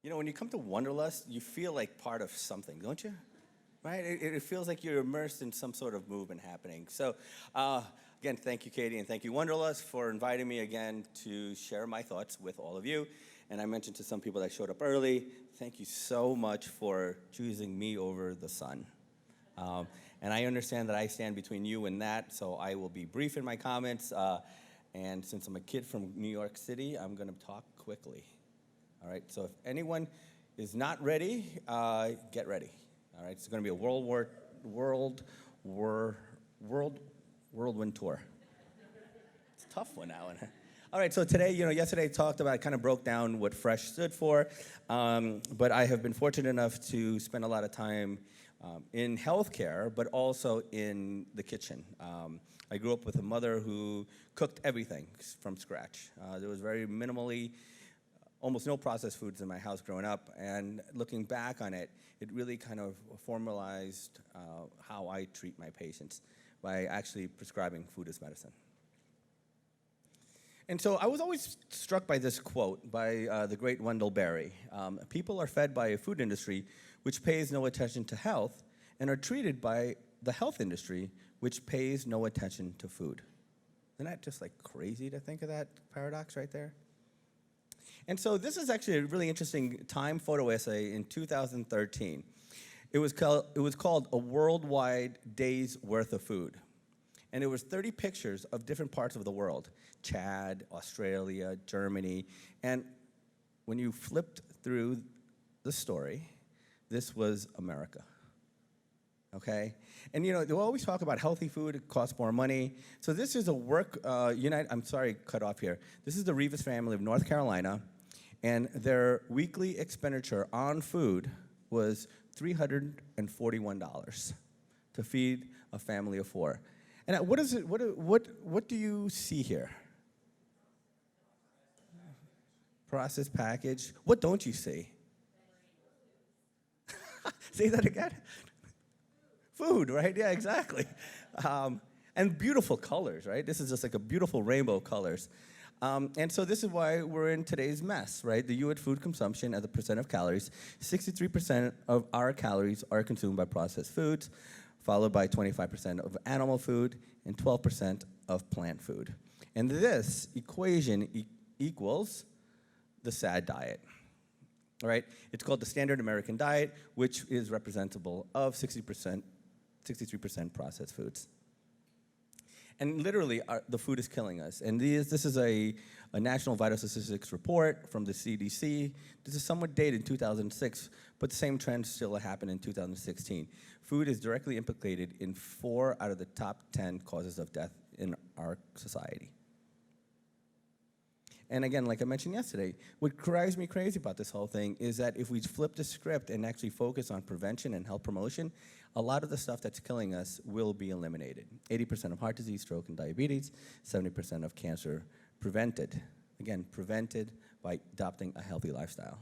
You know, when you come to Wanderlust, you feel like part of something, don't you? Right? It feels like you're immersed in some sort of movement happening. So, again, thank you, Katie, and thank you, Wanderlust, for inviting me again to share my thoughts with all of you. And I mentioned to some people that showed up early, thank you so much for choosing me over the sun. And I understand that I stand between you and that, so I will be brief in my comments. And since I'm a kid from New York City, I'm going to talk quickly. All right, so if anyone is not ready, get ready. All right, it's going to be a whirlwind tour. It's a tough one, Alan. All right, so today, yesterday I talked about, kind of broke down what FRESH stood for, but I have been fortunate enough to spend a lot of time in healthcare, but also in the kitchen. I grew up with a mother who cooked everything from scratch. There was very minimally, almost no processed foods in my house growing up, and looking back on it, it really kind of formalized how I treat my patients by actually prescribing food as medicine. And so I was always struck by this quote by the great Wendell Berry. People are fed by a food industry which pays no attention to health and are treated by the health industry which pays no attention to food. Isn't that just like crazy to think of that paradox right there? And so this is actually a really interesting Time photo essay in 2013. It was called A Worldwide Day's Worth of Food. And it was 30 pictures of different parts of the world: Chad, Australia, Germany. And when you flipped through the story, this was America. Okay? And they always talk about healthy food, it costs more money. So this is cut off here. This is the Rivas family of North Carolina, and their weekly expenditure on food was $341 to feed a family of 4. And what do you see here? Processed package. What don't you see? Say that again. Food, right? Yeah, exactly. And beautiful colors, right? This is just like a beautiful rainbow of colors. And so this is why we're in today's mess, right? The U.S. food consumption as a percent of calories, 63% of our calories are consumed by processed foods, followed by 25% of animal food and 12% of plant food. And this equation equals the SAD diet. All right? It's called the Standard American Diet, which is representable of 63% processed foods. And literally, the food is killing us. And this is a National Vital Statistics report from the CDC. This is somewhat dated in 2006, but the same trend still happened in 2016. Food is directly implicated in 4 out of the top 10 causes of death in our society. And again, like I mentioned yesterday, what drives me crazy about this whole thing is that if we flip the script and actually focus on prevention and health promotion, a lot of the stuff that's killing us will be eliminated. 80% of heart disease, stroke, and diabetes, 70% of cancer prevented. Again, prevented by adopting a healthy lifestyle.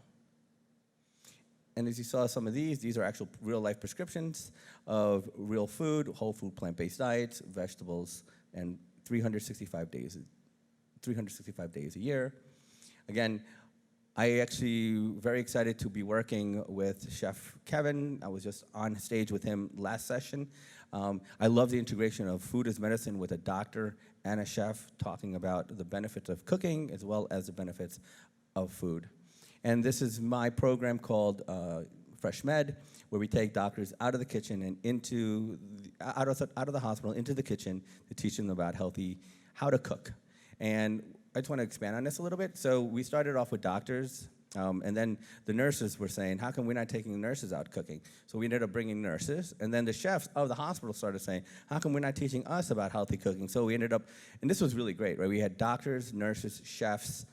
And as you saw some of these are actual real-life prescriptions of real food, whole food, plant-based diets, vegetables, and 365 days a year. Again, I actually very excited to be working with Chef Kevin. I was just on stage with him last session. I love the integration of food as medicine with a doctor and a chef talking about the benefits of cooking as well as the benefits of food. And this is my program called Fresh Med, where we take doctors out of the kitchen and out of the hospital into the kitchen to teach them about how to cook. And I just want to expand on this a little bit. So we started off with doctors, and then the nurses were saying, how come we're not taking the nurses out cooking? So we ended up bringing nurses, and then the chefs of the hospital started saying, how come we're not teaching us about healthy cooking? So we ended up, and this was really great, right? We had doctors, nurses, chefs,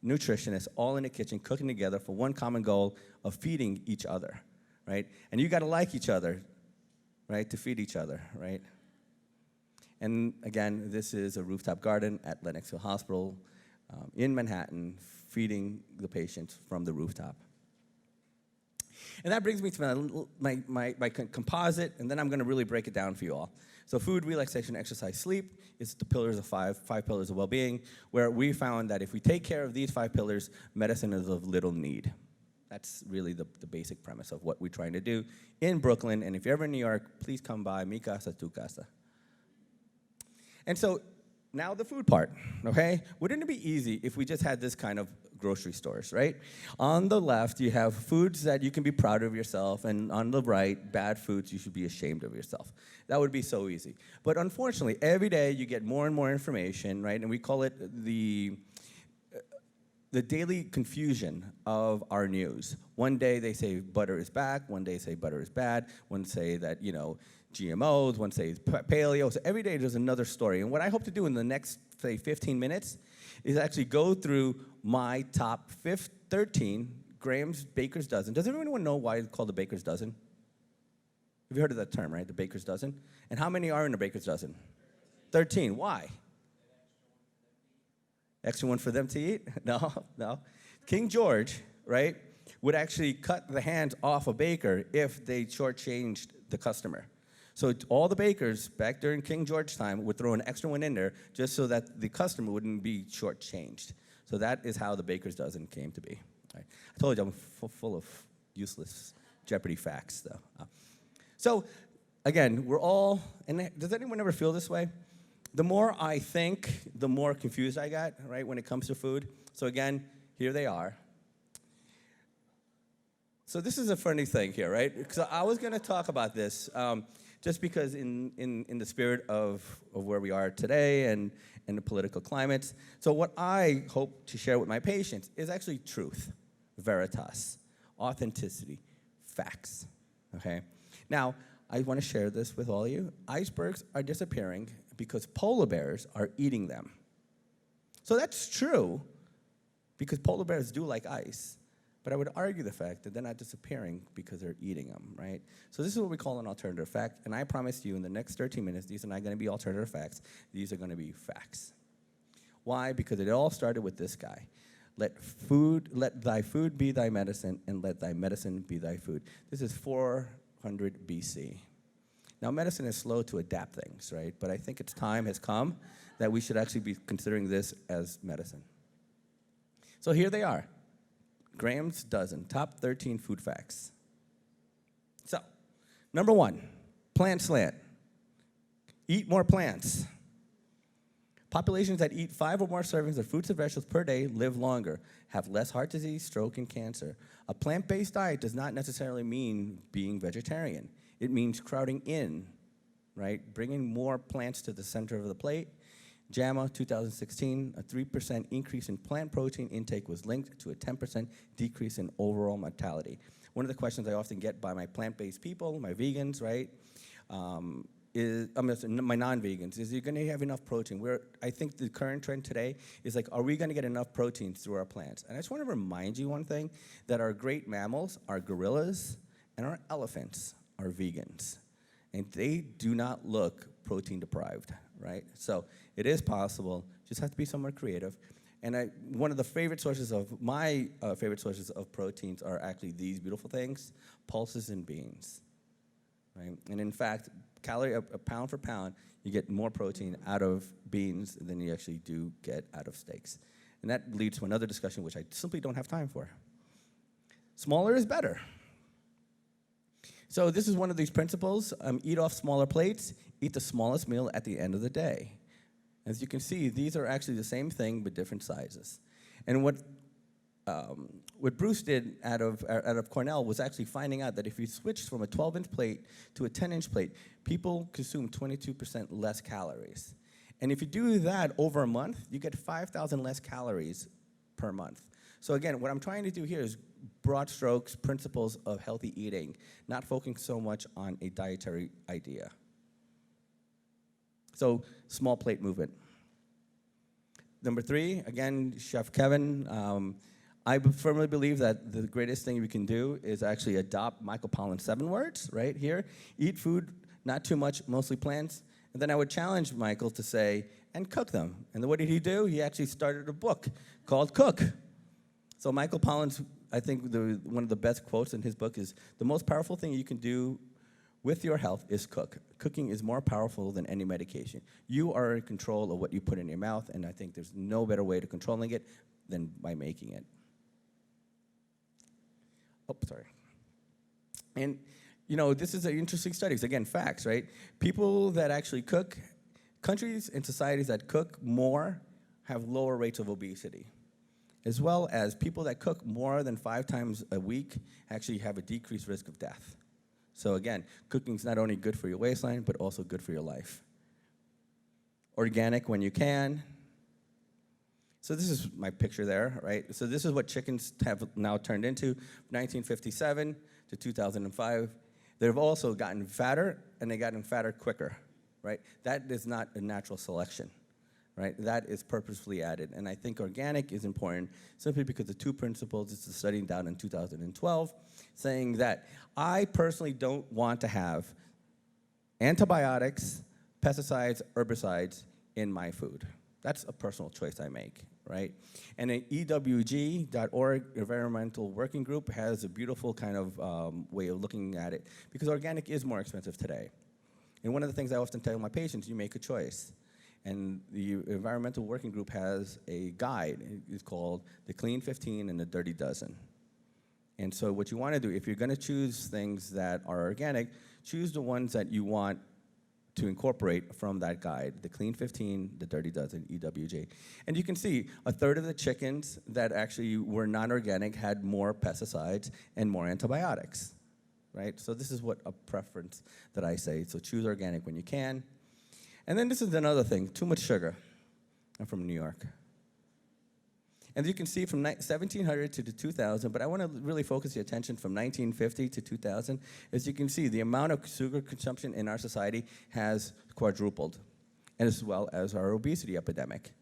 nutritionists all in the kitchen cooking together for one common goal of feeding each other, right? And you got to like each other, right, to feed each other, right? And again, this is a rooftop garden at Lenox Hill Hospital in Manhattan, feeding the patients from the rooftop. And that brings me to my composite, and then I'm going to really break it down for you all. So food, relaxation, exercise, sleep is the pillars of five pillars of well-being, where we found that if we take care of these 5 pillars, medicine is of little need. That's really the basic premise of what we're trying to do in Brooklyn. And if you're ever in New York, please come by. Mi casa, tu casa. And so now the food part, okay? Wouldn't it be easy if we just had this kind of grocery stores, right? On the left, you have foods that you can be proud of yourself, and on the right, bad foods you should be ashamed of yourself. That would be so easy. But unfortunately, every day you get more and more information, right? And we call it the daily confusion of our news. One day they say butter is back, one day say butter is bad, one say that, GMOs, one say paleo. So every day there's another story. And what I hope to do in the next, say, 15 minutes is actually go through my top 13 Graham's Baker's Dozen. Does everyone know why it's called the Baker's Dozen? Have you heard of that term, right? The Baker's Dozen? And how many are in the Baker's Dozen? 13. Why? Extra one for them to eat? No. King George, right, would actually cut the hands off a baker if they shortchanged the customer. So all the bakers back during King George time would throw an extra one in there just so that the customer wouldn't be shortchanged. So that is how the Baker's Dozen came to be. Right. I told you I'm full of useless Jeopardy facts, though. So again, we're all, and does anyone ever feel this way? The more I think, the more confused I get, right, when it comes to food. So again, here they are. So this is a funny thing here, right? Because I was going to talk about this just because in the spirit of where we are today and the political climates. So what I hope to share with my patients is actually truth, veritas, authenticity, facts, okay? Now, I want to share this with all of you. Icebergs are disappearing because polar bears are eating them. So that's true because polar bears do like ice, but I would argue the fact that they're not disappearing because they're eating them, right? So this is what we call an alternative fact, and I promise you in the next 13 minutes, these are not going to be alternative facts. These are going to be facts. Why? Because it all started with this guy. Let thy food be thy medicine, and let thy medicine be thy food. This is 400 BC. Now, medicine is slow to adapt things, right? But I think its time has come that we should actually be considering this as medicine. So here they are, Graham's Dozen, top 13 food facts. So, number 1, plant slant. Eat more plants. Populations that eat 5 or more servings of fruits and vegetables per day live longer, have less heart disease, stroke, and cancer. A plant-based diet does not necessarily mean being vegetarian. It means crowding in, right? Bringing more plants to the center of the plate. JAMA 2016, a 3% increase in plant protein intake was linked to a 10% decrease in overall mortality. One of the questions I often get by my plant-based people, my vegans, right, my non-vegans, is you're going to have enough protein? I think the current trend today is like, are we going to get enough protein through our plants? And I just want to remind you one thing, that our great mammals, our gorillas, and our elephants are vegans, and they do not look protein deprived, right? So it is possible, just have to be somewhere creative. And one of the favorite sources of, my favorite sources of proteins are actually these beautiful things, pulses and beans, right? And in fact, a pound for pound, you get more protein out of beans than you actually do get out of steaks. And that leads to another discussion which I simply don't have time for. Smaller is better. So this is one of these principles, eat off smaller plates, eat the smallest meal at the end of the day. As you can see, these are actually the same thing but different sizes. And what Bruce did out of Cornell was actually finding out that if you switched from a 12-inch plate to a 10-inch plate, people consume 22% less calories. And if you do that over a month, you get 5,000 less calories per month. So again, what I'm trying to do here is broad strokes, principles of healthy eating, not focusing so much on a dietary idea. So, small plate movement. Number 3, again, Chef Kevin, I firmly believe that the greatest thing we can do is actually adopt Michael Pollan's 7 words, right here. Eat food, not too much, mostly plants. And then I would challenge Michael to say, and cook them. And then what did he do? He actually started a book called Cook. So Michael Pollan's, I think one of the best quotes in his book is, the most powerful thing you can do with your health is cook. Cooking is more powerful than any medication. You are in control of what you put in your mouth, and I think there's no better way to controlling it than by making it. Oh, sorry. And, this is an interesting studies. Again, facts, right? People that actually cook, countries and societies that cook more have lower rates of obesity, as well as people that cook more than 5 times a week actually have a decreased risk of death. So again, cooking is not only good for your waistline, but also good for your life. Organic when you can. So this is my picture there, right? So this is what chickens have now turned into. 1957 to 2005. They've also gotten fatter, and they gotten fatter quicker, right? That is not a natural selection, right? That is purposefully added. And I think organic is important simply because the 2 principles, it's a study down in 2012, saying that I personally don't want to have antibiotics, pesticides, herbicides in my food. That's a personal choice I make, right? And an EWG.org environmental working group has a beautiful kind of way of looking at it, because organic is more expensive today. And one of the things I often tell my patients, you make a choice. And the environmental working group has a guide. It's called the Clean 15 and the Dirty Dozen. And so what you want to do, if you're going to choose things that are organic, choose the ones that you want to incorporate from that guide, the Clean 15, the Dirty Dozen, EWG. And you can see a third of the chickens that actually were non-organic had more pesticides and more antibiotics, right? So this is what a preference that I say. So choose organic when you can. And then this is another thing, too much sugar. I'm from New York. And you can see from 1700 to 2000, but I want to really focus your attention from 1950 to 2000. As you can see, the amount of sugar consumption in our society has quadrupled, as well as our obesity epidemic.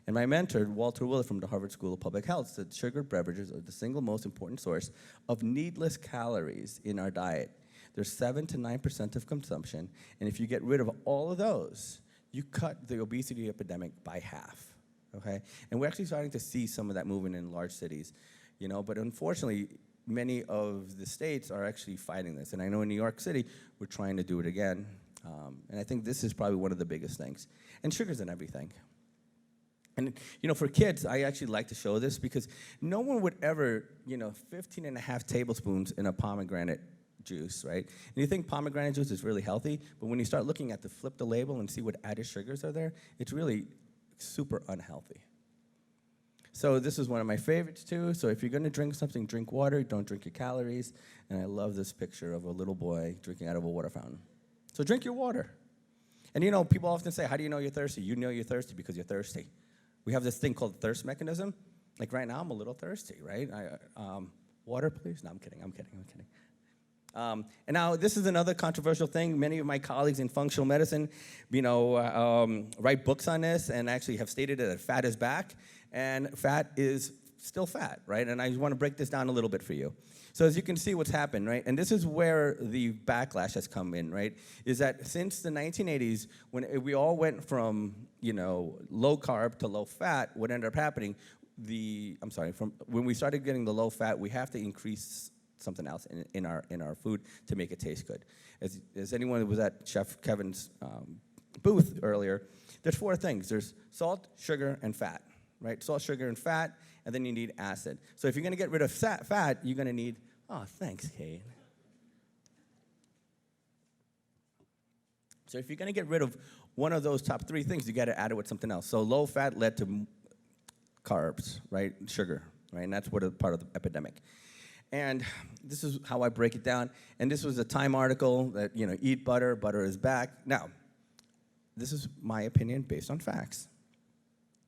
And my mentor, Walter Willett from the Harvard School of Public Health, said sugar beverages are the single most important source of needless calories in our diet. There's 7 to 9% of consumption, and if you get rid of all of those, you cut the obesity epidemic by half. Okay, and we're actually starting to see some of that movement in large cities, but unfortunately, many of the states are actually fighting this. And I know in New York City, we're trying to do it again. And I think this is probably one of the biggest things. And sugar's in everything. And, for kids, I actually like to show this because no one would ever, 15 and a half tablespoons in a pomegranate juice, right? And you think pomegranate juice is really healthy, but when you start looking at flip the label and see what added sugars are there, it's really super unhealthy. So this is one of my favorites too. So if you're going to drink something, drink water. Don't drink your calories. And I love this picture of a little boy drinking out of a water fountain. So drink your water. And people often say, how do you know you're thirsty? You know you're thirsty because you're thirsty. We have this thing called thirst mechanism. Like right now, I'm a little thirsty, right? Water, please? No, I'm kidding. And now this is another controversial thing. Many of my colleagues in functional medicine, write books on this and actually have stated that fat is back, and fat is still fat, right? And I want to break this down a little bit for you. So as you can see what's happened, right? And this is where the backlash has come in, right? Is that since the 1980s, when we all went from, low carb to low fat, what ended up happening, from when we started getting the low fat, we have to increase something else in our food to make it taste good. As anyone who was at Chef Kevin's booth earlier, there's 4 things. There's salt, sugar, and fat, right? Salt, sugar, and fat, and then you need acid. So if you're going to get rid of fat, you're going to need, thanks, Kate. So if you're going to get rid of one of those top 3 things, you got to add it with something else. So low fat led to carbs, right? Sugar, right? And that's what a part of the epidemic. And this is how I break it down. And this was a Time article that, eat butter, butter is back. Now, this is my opinion based on facts.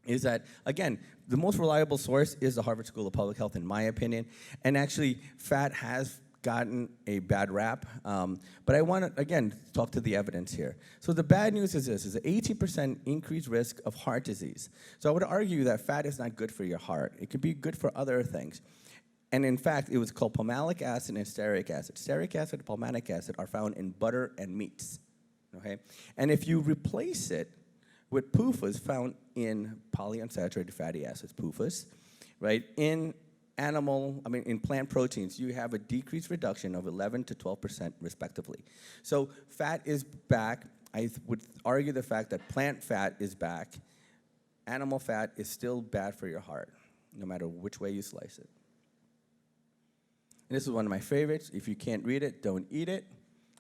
Is that, again, the most reliable source is the Harvard School of Public Health, in my opinion. And actually, fat has gotten a bad rap. But I want to, again, talk to the evidence here. So the bad news is this, is an 18% increased risk of heart disease. So I would argue that fat is not good for your heart. It could be good for other things. And in fact, it was called palmalic acid and stearic acid. Stearic acid and palmalic acid are found in butter and meats, okay? And if you replace it with PUFAs found in polyunsaturated fatty acids, PUFAs, right? In plant proteins, you have a decreased reduction of 11 to 12% respectively. So fat is back. I would argue the fact that plant fat is back. Animal fat is still bad for your heart, no matter which way you slice it. And this is one of my favorites. If you can't read it, don't eat it,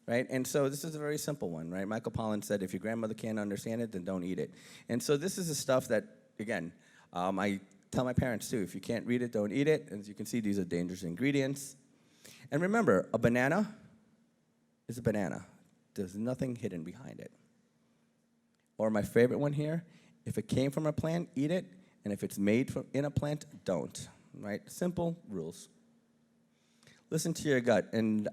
right? And so this is a very simple one, right? Michael Pollan said, if your grandmother can't understand it, then don't eat it. And so this is the stuff that, again, I tell my parents too, if you can't read it, don't eat it. As you can see, these are dangerous ingredients. And remember, a banana is a banana. There's nothing hidden behind it. Or my favorite one here, if it came from a plant, eat it. And if it's made in a plant, don't, right? Simple rules. Listen to your gut. And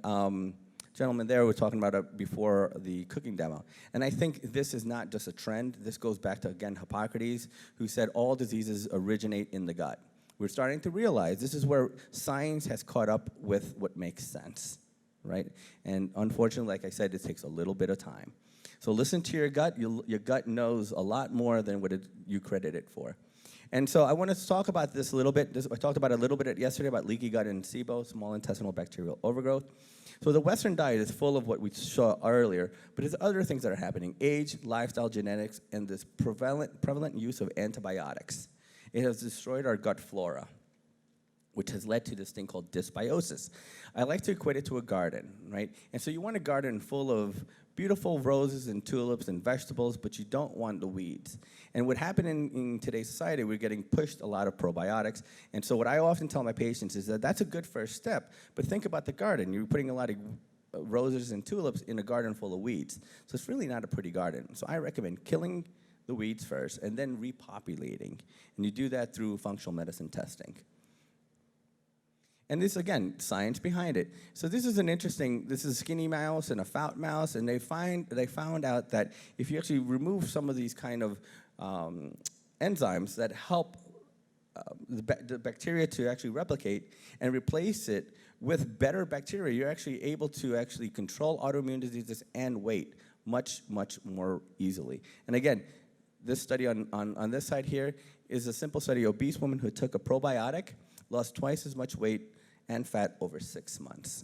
gentlemen there were talking about it before the cooking demo. And I think this is not just a trend. This goes back to, again, Hippocrates, who said all diseases originate in the gut. We're starting to realize this is where science has caught up with what makes sense, right? And unfortunately, like I said, it takes a little bit of time. So listen to your gut. Your gut knows a lot more than what you credit it for. And so I want to talk about this a little bit. I talked about it a little bit yesterday about leaky gut and SIBO, small intestinal bacterial overgrowth. So the Western diet is full of what we saw earlier, but there's other things that are happening: age, lifestyle, genetics, and this prevalent use of antibiotics. It has destroyed our gut flora, which has led to this thing called dysbiosis. I like to equate it to a garden, right? And so you want a garden full of beautiful roses and tulips and vegetables, but you don't want the weeds. And what happened in today's society, we're getting pushed a lot of probiotics. And so what I often tell my patients is that that's a good first step, but think about the garden. You're putting a lot of roses and tulips in a garden full of weeds. So it's really not a pretty garden. So I recommend killing the weeds first and then repopulating. And you do that through functional medicine testing. And this, again, science behind it. So this is this is a skinny mouse and a fat mouse, and they found out that if you actually remove some of these kind of enzymes that help the bacteria to actually replicate and replace it with better bacteria, you're actually able to actually control autoimmune diseases and weight much, much more easily. And again, this study on this side here is a simple study. Obese woman who took a probiotic lost twice as much weight and fat over 6 months.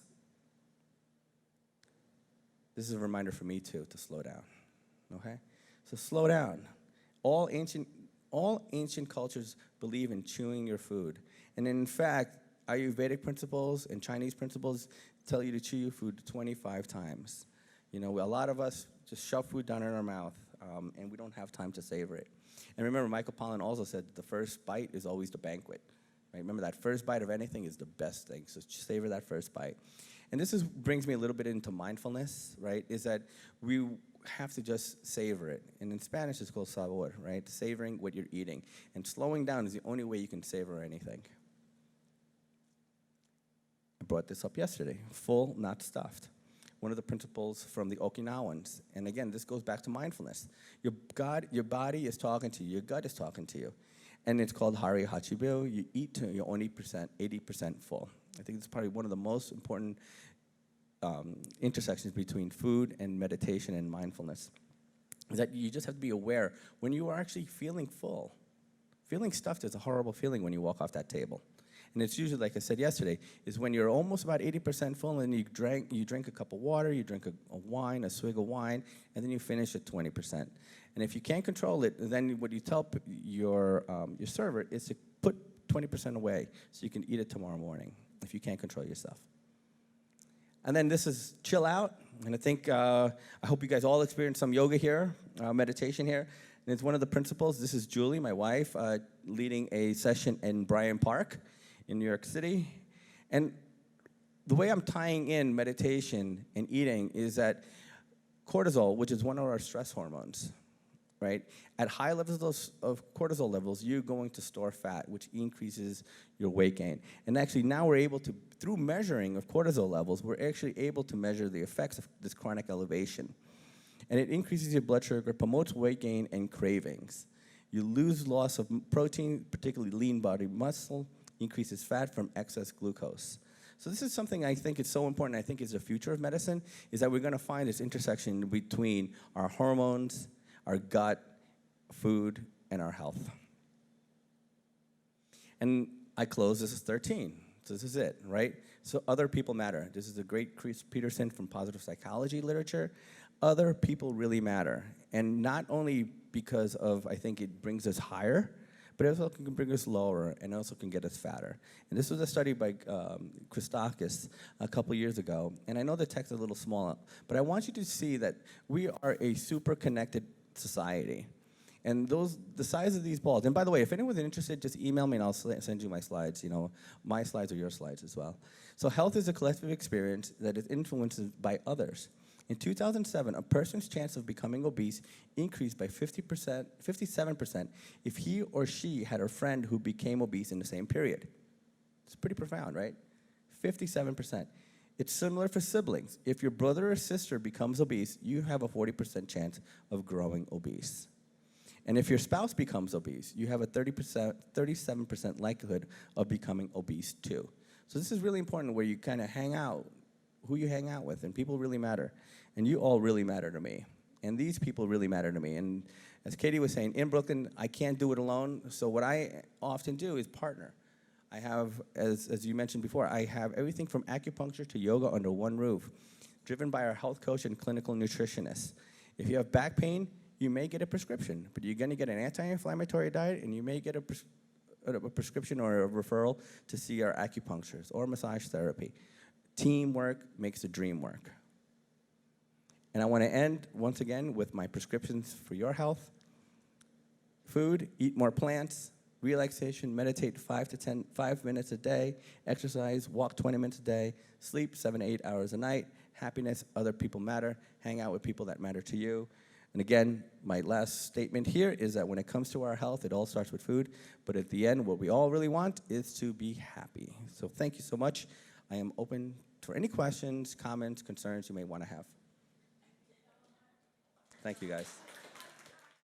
This is a reminder for me too to slow down. Okay? So slow down. All ancient cultures believe in chewing your food. And in fact, Ayurvedic principles and Chinese principles tell you to chew your food 25 times. You know, a lot of us just shove food down in our mouth, and we don't have time to savor it. And remember, Michael Pollan also said that the first bite is always the banquet. Right? Remember, that first bite of anything is the best thing, so savor that first bite. And this brings me a little bit into mindfulness, right, is that we have to just savor it. And in Spanish, it's called sabor, right, savoring what you're eating. And slowing down is the only way you can savor anything. I brought this up yesterday, full, not stuffed. One of the principles from the Okinawans. And again, this goes back to mindfulness. Your body is talking to you. Your gut is talking to you. And it's called Hari Hachibu. You eat till you're only 80% full. I think it's probably one of the most important intersections between food and meditation and mindfulness. Is that you just have to be aware when you are actually feeling full. Feeling stuffed is a horrible feeling when you walk off that table. And it's usually, like I said yesterday, is when you're almost about 80% full and you drink a cup of water, you drink a wine, a swig of wine, and then you finish at 20%. And if you can't control it, then what you tell your server is to put 20% away so you can eat it tomorrow morning if you can't control yourself. And then this is chill out. And I think, I hope you guys all experience some yoga here, meditation here. And it's one of the principles. This is Julie, my wife, leading a session in Bryant Park in New York City. And the way I'm tying in meditation and eating is that cortisol, which is one of our stress hormones, right? At high levels of cortisol levels, you're going to store fat, which increases your weight gain. And actually now we're able to, through measuring of cortisol levels, we're actually able to measure the effects of this chronic elevation. And it increases your blood sugar, promotes weight gain and cravings. You lose loss of protein, particularly lean body muscle, increases fat from excess glucose. So this is something I think is so important, I think is the future of medicine, is that we're going to find this intersection between our hormones, our gut, food, and our health. And I close, this is 13. So this is it, right? So other people matter. This is the great Chris Peterson from positive psychology literature. Other people really matter. And not only because of, I think it brings us higher, but it also can bring us lower and also can get us fatter. And this was a study by Christakis a couple years ago. And I know the text is a little small, but I want you to see that we are a super connected society. And the size of these balls, and by the way, if anyone's interested, just email me and I'll send you my slides, my slides or your slides as well. So health is a collective experience that is influenced by others. In 2007, a person's chance of becoming obese increased by 57% if he or she had a friend who became obese in the same period. It's pretty profound, right? 57%. It's similar for siblings. If your brother or sister becomes obese, you have a 40% chance of growing obese. And if your spouse becomes obese, you have a 37% likelihood of becoming obese too. So this is really important where you kind of hang out, who you hang out with, and people really matter. And you all really matter to me. And these people really matter to me. And as Katie was saying, in Brooklyn, I can't do it alone. So what I often do is partner. I have, as you mentioned before, I have everything from acupuncture to yoga under one roof, driven by our health coach and clinical nutritionist. If you have back pain, you may get a prescription, but you're going to get an anti-inflammatory diet, and you may get a prescription or a referral to see our acupuncturist or massage therapy. Teamwork makes the dream work. And I want to end, once again, with my prescriptions for your health. Food, eat more plants. Relaxation, meditate 5 minutes a day. Exercise, walk 20 minutes a day. Sleep 7 to 8 hours a night. Happiness, other people matter. Hang out with people that matter to you. And again, my last statement here is that when it comes to our health, it all starts with food. But at the end, what we all really want is to be happy. So thank you so much. I am open for any questions, comments, concerns you may want to have. Thank you, guys.